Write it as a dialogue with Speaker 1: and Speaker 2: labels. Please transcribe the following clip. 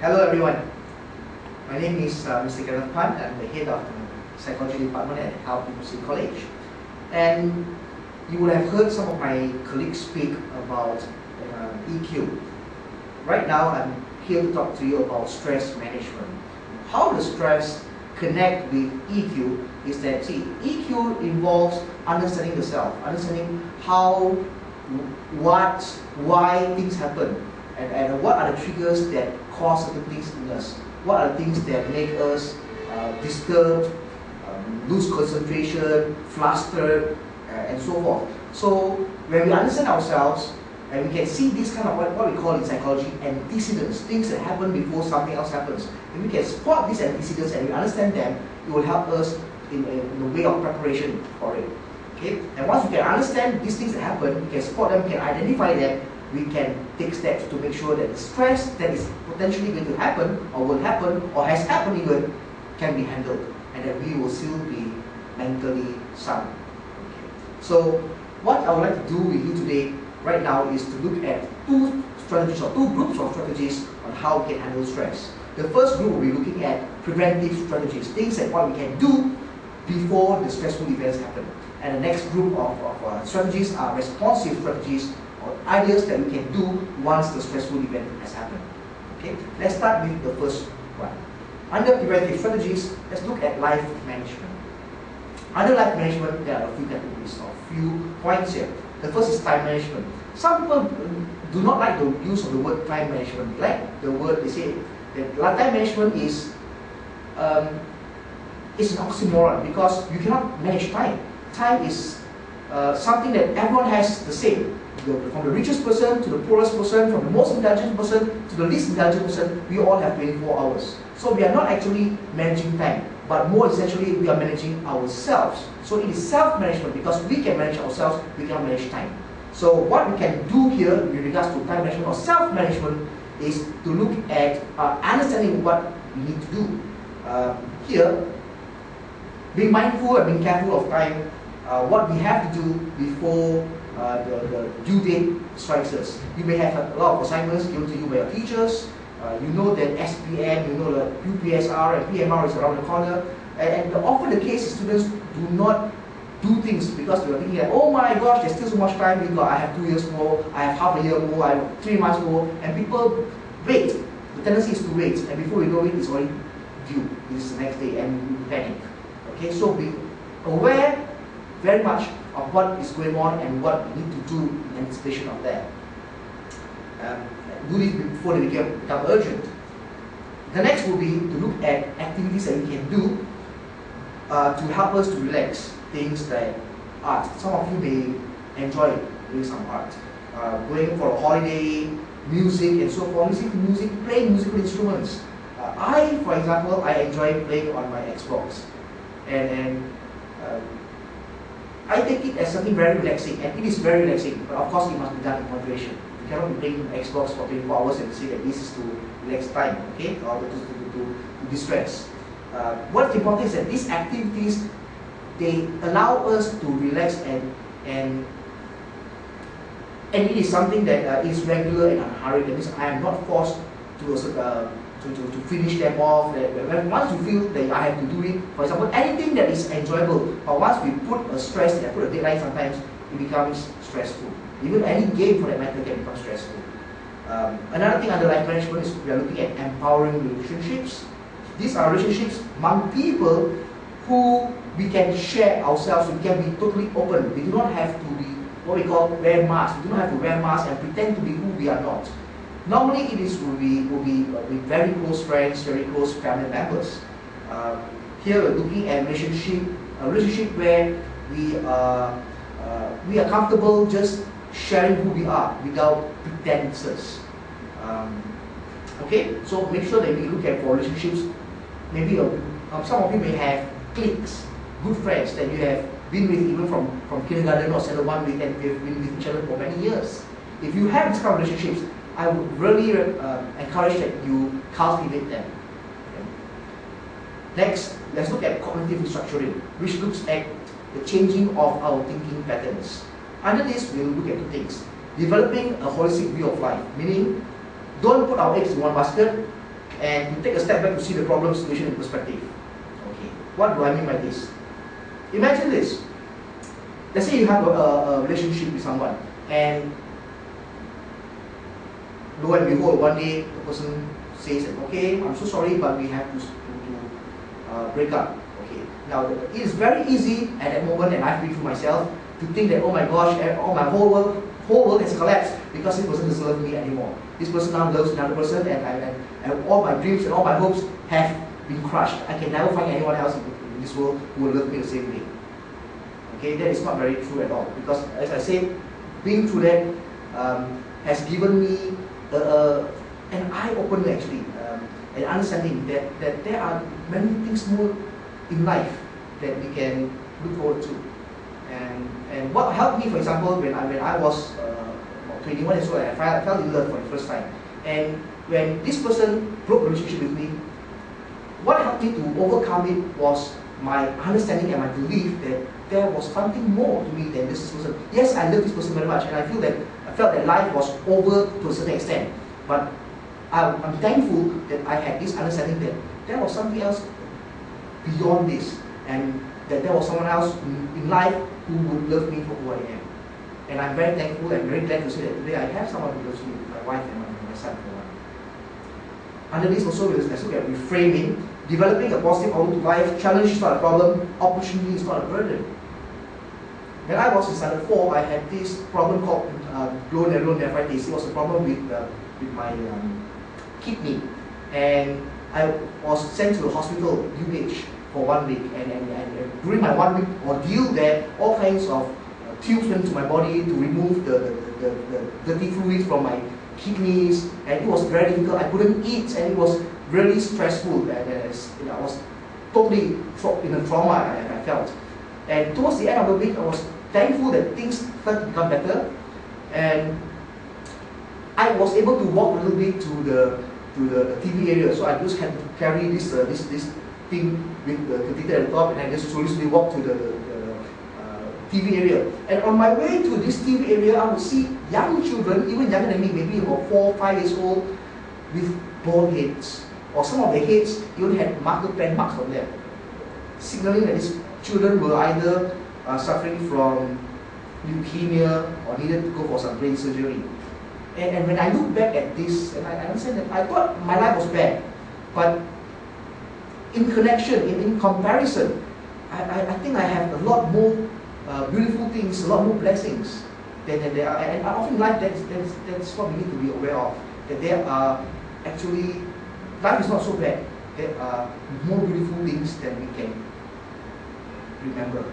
Speaker 1: Hello everyone, my name is Mr. Kenneth Phun. I'm the head of the psychology department at Health University College. And you will have heard some of my colleagues speak about EQ. Right now I'm here to talk to you about stress management. How does stress connect with EQ is that, see, EQ involves understanding the self, understanding how, what, why things happen, and what are the triggers that cause certain things in us, what are the things that make us disturbed, lose concentration, flustered, and so forth. So when we understand ourselves, and we can see this kind of what we call in psychology antecedents, things that happen before something else happens. If we can spot these antecedents and we understand them, it will help us in the way of preparation for it. Okay? And once we can understand these things that happen, we can spot them, we can identify them, we can take steps to make sure that the stress that is potentially going to happen, or will happen, or has happened even, can be handled, and that we will still be mentally sound. Okay. So what I would like to do with you today, right now, is to look at two strategies, or two groups of strategies on how we can handle stress. The first group will be looking at preventive strategies, things that what we can do before the stressful events happen. And the next group of strategies are responsive strategies, or ideas that we can do once the stressful event has happened. Okay, let's start with the first one. Under preventive strategies, let's look at life management. Under life management, there are a few categories, or a few points here. The first is time management. Some people do not like the use of the word time management. They like the word, they say that time management is it's an oxymoron, because you cannot manage time. Time is something that everyone has the same. From the richest person to the poorest person, from the most intelligent person to the least intelligent person, we all have 24 hours. So we are not actually managing time, but more essentially we are managing ourselves. So it is self-management, because we can manage ourselves, we cannot manage time. So what we can do here with regards to time management or self-management is to look at understanding what we need to do. Here, being mindful and being careful of time, what we have to do before the due date strikes us. You may have a lot of assignments given to you by your teachers. You know that SPM, you know that UPSR and PMR is around the corner. And often the case is students do not do things because they are thinking that, oh my gosh, there's still so much time. I have 2 years more, I have half a year more, I have 3 months more. And people wait. The tendency is to wait. And before we know it, it's already due. It's the next day and we panic. Okay, so be aware very much of what is going on and what we need to do in anticipation of that. Do this before they become urgent. The next will be to look at activities that we can do to help us to relax. Things like art. Some of you may enjoy doing some art. Going for a holiday, music and so forth. Playing musical instruments. For example, I enjoy playing on my Xbox. And I take it as something very relaxing, and it is very relaxing, but of course it must be done in moderation. You cannot be playing Xbox for 24 hours and say that this is to relax time, okay, or to distress. What's important is that these activities, they allow us to relax and it is something that is regular and unhurried. That means I am not forced to finish them off. Once you feel that I have to do it, for example, anything that is enjoyable, but once we put a stress, put a deadline, sometimes it becomes stressful. Even any game for that matter can become stressful. Another thing under life management is we are looking at empowering relationships. These are relationships among people who we can share ourselves, we can be totally open. We do not have to be what we call wear masks. We do not have to wear masks and pretend to be who we are not. Normally, it will be with very close friends, very close family members. Here, we're looking at a relationship where we are comfortable just sharing who we are without pretenses. Okay, so make sure that we look at for relationships. Maybe some of you may have cliques, good friends that you have been with even from kindergarten or standard 1 week, and we have been with each other for many years. If you have this kind of relationships, I would really encourage that you cultivate them. Okay. Next, let's look at cognitive restructuring, which looks at the changing of our thinking patterns. Under this, we'll look at two things. Developing a holistic view of life, meaning don't put our eggs in one basket. and to take a step back to see the problem situation in perspective. Okay, what do I mean by this? Imagine this. Let's say you have a relationship with someone, and lo and behold, one day the person says that, okay, I'm so sorry, but we have to break up. Okay. Now, it is very easy at that moment, and I've been through myself, to think that, oh my gosh, my whole world has collapsed because this person doesn't love me anymore. This person now loves another person, and all my dreams and all my hopes have been crushed. I can never find anyone else in this world who will love me the same way. Okay, that is not very true at all, because as I said, being through that has given me an eye-opener actually, an understanding that there are many things more in life that we can look forward to. And what helped me, for example, when I was about 21 years old, I fell in love for the first time. And when this person broke the relationship with me, what helped me to overcome it was my understanding and my belief that there was something more to me than this person. Yes, I love this person very much, and I felt that life was over to a certain extent. But I'm thankful that I had this understanding that there was something else beyond this, and that there was someone else in life who would love me for who I am. And I'm very thankful and very glad to say that today I have someone who loves me, my wife and my son for one. Under this also, let's look at reframing. Developing a positive outlook to life. Challenge is not a problem, opportunity is not a burden. When I was in standard 4, I had this problem called glomerulonephritis. It was a problem with my kidney, and I was sent to the hospital UH for 1 week, and during my 1 week ordeal there, all kinds of tubes went to my body to remove the dirty fluids from my kidneys, and it was very difficult. I couldn't eat, and it was really stressful, and I was totally in a trauma I felt. And towards the end of the week, I was thankful that things started to become better, and I was able to walk a little bit to the TV area. So I just had to carry this thing with the catheter at the top, and I just slowly walk to the TV area. And on my way to this TV area, I would see young children, even younger than me, maybe about 4 or 5 years old, with bald heads. Or some of the heads even had marker pen marks on them, signaling that these children were either suffering from leukemia or needed to go for some brain surgery. And when I look back at this, and I understand that I thought my life was bad, but in connection, in comparison, I think I have a lot more beautiful things, a lot more blessings than there are. And often in life, that's what we need to be aware of, that there are actually, life is not so bad. There are more beautiful things than we can remember.